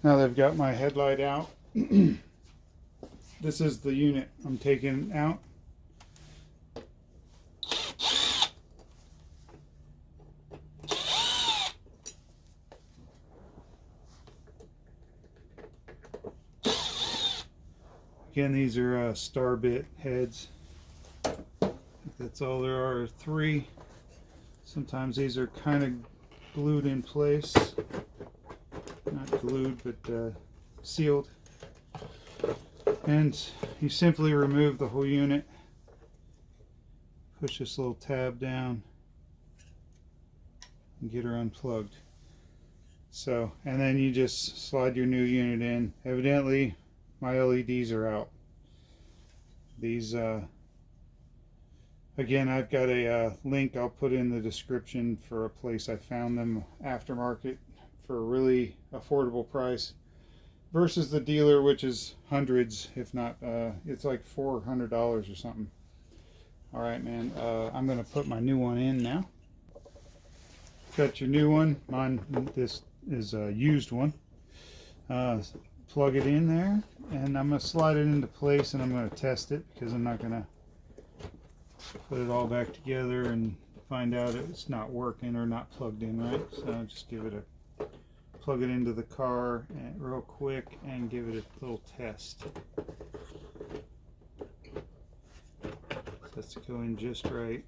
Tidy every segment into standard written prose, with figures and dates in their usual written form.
Now that I've got my headlight out, this is the unit I'm taking out. Again, these are star bit heads. That's all there are, 3. Sometimes these are kind of glued in place. Not glued, but sealed. And you simply remove the whole unit. Push this little tab down and get her unplugged. So, and then you just slide your new unit in. Evidently, my LEDs are out. These, again, I've got a link I'll put in the description for a place I found them aftermarket for a really affordable price versus the dealer, which is hundreds, if not, it's like $400 or something. All right, man, I'm gonna put my new one in now. Got your new one. Mine, this is a used one. Plug it in there, and I'm gonna slide it into place, and I'm gonna test it because I'm not gonna put it all back together and find out it's not working or not plugged in right. So I'll just give it a plug it into the car and real quick and give it a little test. That's going just right.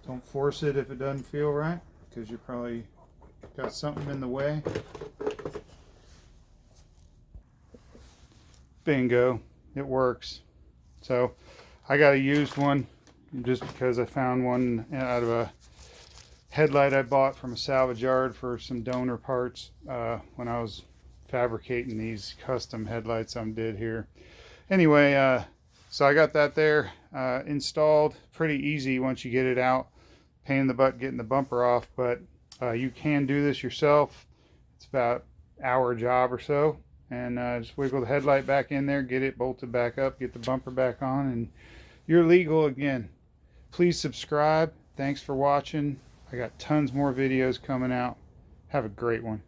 Don't force it if it doesn't feel right, because you probably got something in the way. Bingo, it works. So I got a used one just because I found one out of a headlight I bought from a salvage yard for some donor parts when I was fabricating these custom headlights I did here. Anyway, so I got that there installed. Pretty easy once you get it out. Pain in the butt getting the bumper off, but you can do this yourself. It's about an hour job or so. And just wiggle the headlight back in there, get it bolted back up, get the bumper back on, and you're legal again. Please subscribe. Thanks for watching. I got tons more videos coming out. Have a great one.